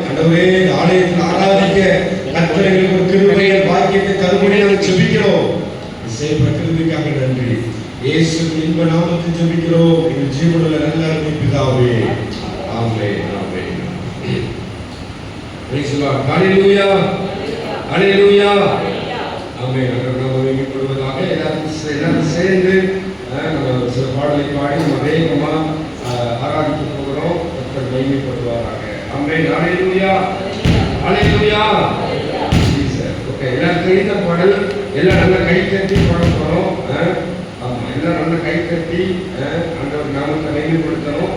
ஆண்டவரே ஆலயத்தில் ஆராதிக்க கர்த்தர் எங்களுக்கு ஒரு கிருபையை பாக்கியத்தை தரும்படி நாங்கள் ஜெபிக்கிறோம். இசைப்பட்ட கிருபைக்காக நன்றி. இயேசுவின் இன்ப நாமத்தில் ஜெபிக்கிறோம் எங்கள் ஜீவனுள்ள நல்ல பிதாவே. ஆமென் ஆமென். Praise the Lord. Hallelujah. Hallelujah. ஆமென். நம்ம வேண்டிக்கொள்வதாக எல்லாரும் சேர்ந்து நம்ம சில பாடலை பாடி நம்ம வேகமா ஆராதிக்க போகிறோம். கர்த்தர் மகிமைப்படுவாராக. ஆமென். ஹalleluya. ஹalleluya. ஓகே, எல்லாரும் தெரிந்த பாடல் எல்லாம் நல்லா கை தட்டி பாட போறோம். ஆமா, எல்லாரும் நல்லா கை தட்டி ஆண்டவர் நாமத்தை மகிமைப்படுத்தணும்.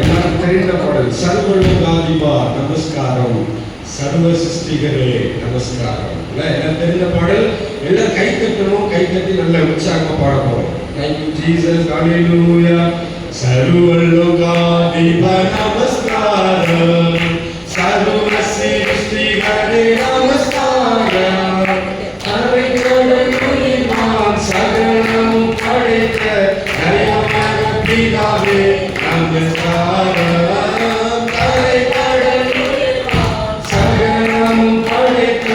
எல்லாரும் தெரிந்த பாடல் சர்வலோகாதிபா நமஸ்காரம், சர்வ சிருஷ்டிகரே நமஸ்காரம். எல்லாம் தெரிந்த பாடல், எல்லாம் கை தட்டணும். கை தட்டி நல்லா உற்சாகமா பாட போறோம். Thank you Jesus. Hallelujah. सर्वलोकाधिपा नमस्कारं, सर्व सृष्टिकर्ते नमस्कारं, सर्वकर्मणिमान् सकलं पठित दयामय पितावे नमस्कारं, सर्वकर्मणिमान् सकलं पठित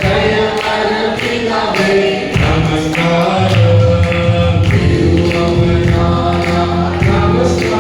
दयामय पितावे नमस्कारं. Namaskar.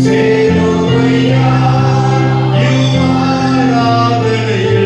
சேரோமையா யுவாராதனையில்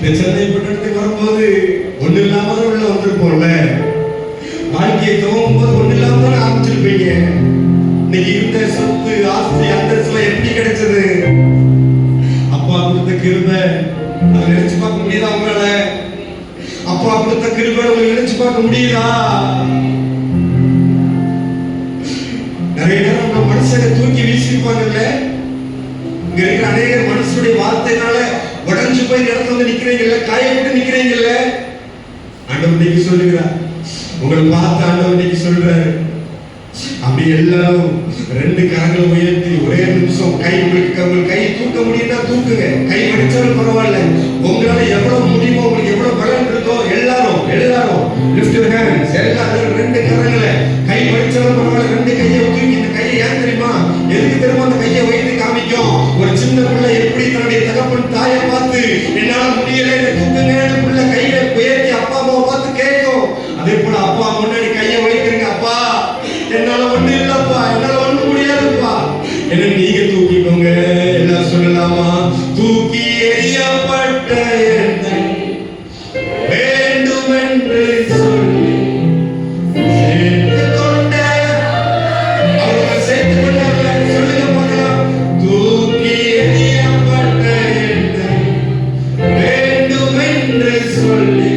இந்த சென்னை பட்டணத்துக்கு வரும்போது ஒண்ணு இல்லாம தான் உள்ள வந்திருப்போம்ல. வாழ்க்கையை துவங்கும் போது ஒண்ணு இல்லாம தான் ஆரம்பிச்சிருப்பீங்க. இன்னைக்கு இருந்த சொத்து ஆஸ்தி அந்தஸ்துலாம் எப்படி கிடைச்சது? அப்பா கொடுத்த கிருபை. அதை நினைச்சு பார்க்க முடியுதா உங்களால? அப்பா கொடுத்த கிருபை உங்களுக்கு நினைச்சு பார்க்க முடியுதா? நிறைய நேரம் நம்ம மனுஷனை தூக்கி வீசிருப்பாங்கல்ல. இங்க இருக்கிற அநேகர் மனுஷனுடைய வார்த்தையினால உடஞ்சு போய் இடத்துல வந்து நிக்கிறீங்கல்ல, காயப்பட்டு நிக்கிறீங்கல்ல. ஆண்டவர் இன்னைக்கு சொல்லுகிறார், உங்களை பார்த்து ஆண்டவர் இன்னைக்கு சொல்றாரு, அப்படி எல்லாரும் ரெண்டு கரங்களை உயர்த்தி ஒரே நிமிஷம் கை உங்களுக்கு கை தூக்க முடியும்னா தூக்குங்க. கை வடிச்சாலும் பரவாயில்ல. உங்களால எவ்வளவு முடியுமோ, உங்களுக்கு எவ்வளவு பலன் இருக்கோ எல்லாரும் லிஃப்ட் யுவர் ஹேண்ட்ஸ். எல்லாரும் ரெண்டு கரங்களை கை வடிச்சாலும் பரவாயில்ல, ரெண்டு கையை தூக்கி. இந்த கையை ஏன் தெரியுமா, எதுக்கு தெரியுமா அந்த கையை வைத்து காமிக்கும்? ஒரு சின்ன பிள்ளை எப்படி தன்னுடைய தகப்பன் தாயை பார்த்து என்னால முடியல தூக்குங்க பிள்ளை கையை உயர்த்தி அப்பா அம்மாவை பார்த்து கேட்கும். அதே போல அப்பா முன்னாடி கையை வைக்கிறீங்க, அப்பா என்னால ஒண்ணு இல்லப்பா, என்னால ஒண்ணு முடியாதுப்பா, என்ன நீங்க தூக்கிக்கோங்க. எல்லாம் சொல்லலாமா? தூக்கி எறியப்பட்ட என்னை வேண்டும் என்று சொல்லி சேர்த்து கொண்ட, அவங்க சேர்த்து கொண்டாங்க. சொல்லுங்க பார்க்கலாம். தூக்கி எறியப்பட்ட என்னை வேண்டும் என்று சொல்லி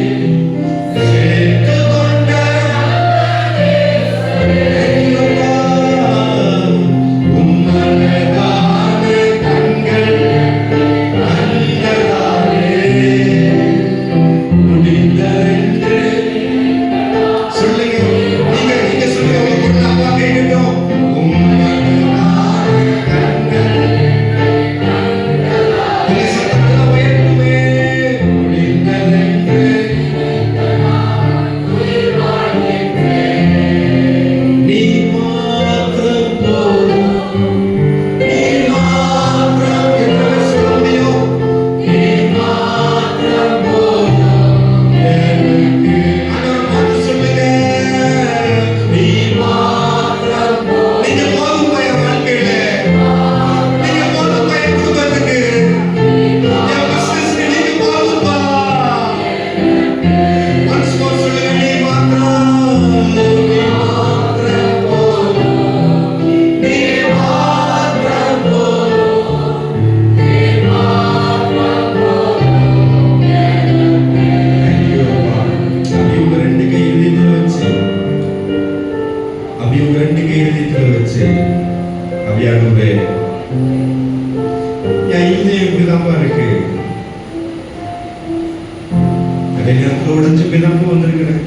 உடஞ்சு பிதாம வந்திருக்கிறேன்,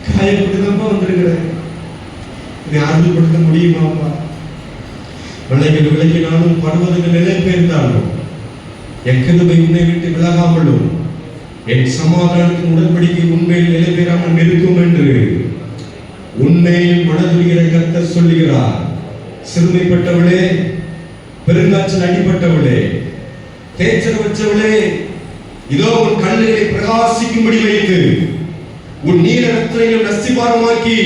காயப்பட்டுதாம வந்திருக்கிறேன். இதை ஆறுதல் படுத்த முடியுமாப்பா? விளைகள் விளக்கினாலும் படுவதற்கு நிலை பெயர்ந்தாலும் என் கிருபை உன்னை விட்டு விலகாமலும் என் சமாதானத்தின் உடன்படிக்கை உண்மையில் நிலை பெறாமல் இருக்கும் என்று உண்மையில் மனதுரிகிற கர்த்தர் சொல்லுகிறார். சிறுமைப்பட்டவளே, பெருங்காய்ச்சல் அடிப்பட்டவளே, தேய்ச்சல் வச்சவளே, இதோ உன் கண்ணுகளை பிரகாசிக்கும்படி வைத்து உன் நீல ரத்னங்களை நஸ்திபாரமாக்கி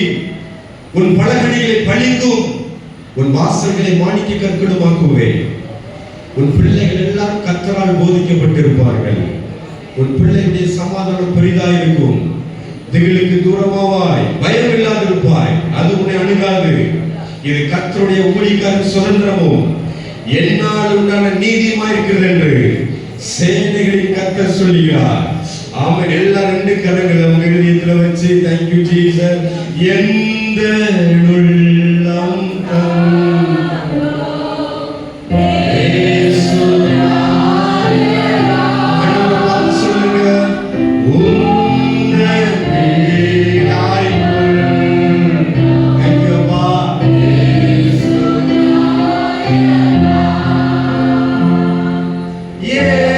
உன் பலகணிகளை பழித்தும் உன் வாசல்களை மாணிக்க கற்களுமாக்குவேன். உன் பிள்ளைகள் எல்லாம் கர்த்தரால் போதிக்கப்பட்டிருப்பார்கள். உன் பிள்ளைகளுடைய சமாதானம் பெரிதாயிருக்கும். திகிலுக்கு தூரமாவாய், பயம் இல்லாதிருப்பாய், அது உன்னை அணுகாது. இது கர்த்தருடைய ஊழியக்காரன் சுதந்திரமும் என்னால் உண்டான நீதியுமாயிருக்கிறது என்று சேனைகளின் கர்த்தர் சொல்லுகிறார். ஆமென். எல்லா ரெண்டு கரங்களை உங்க இதயத்துல வச்சு தேங்க்யூ ஜீசஸ். எந்த உள்ளம் Yeah.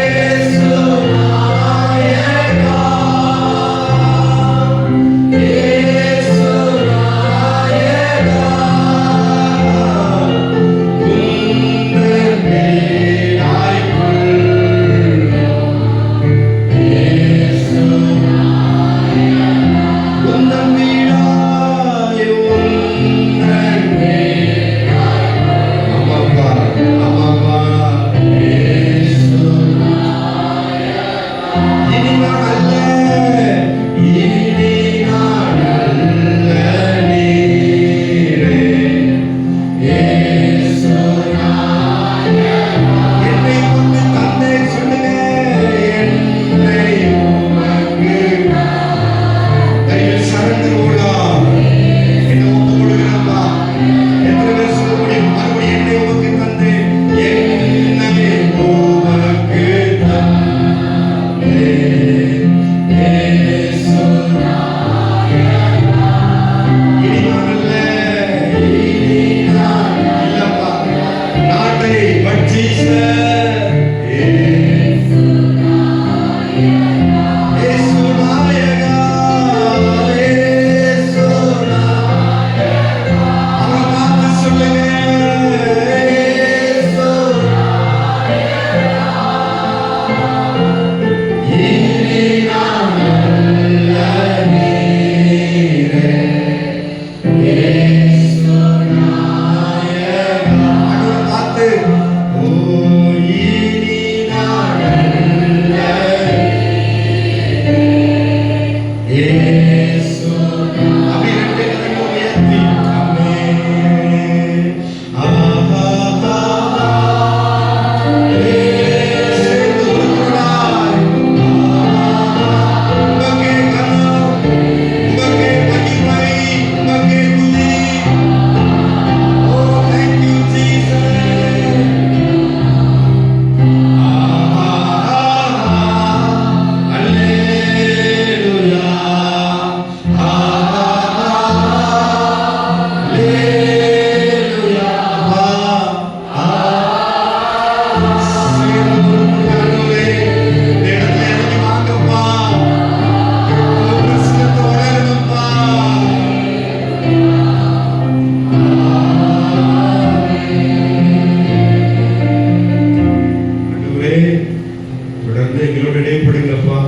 எங்களோட இடைப்படுங்கப்பா.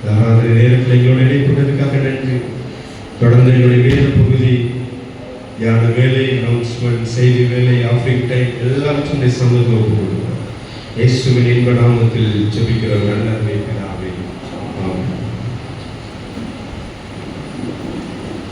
யாராவது நேரத்தில் எங்களோட இடைப்படுறதுக்காக நன்றி. தொடர்ந்து எங்களுடைய வேத பகுதி, யான வேலை, அனௌன்ஸ்மெண்ட், செய்தி வேலை, ஆஃபரிங் டைம் எல்லாவற்றையும் சமூகத்தில் ஒப்புக்கொள்கிறோம். இயேசுவின் இன்ப நாமத்தில் ஜெபிக்கிறோம் நல்ல பிதாவே. ஆமென்.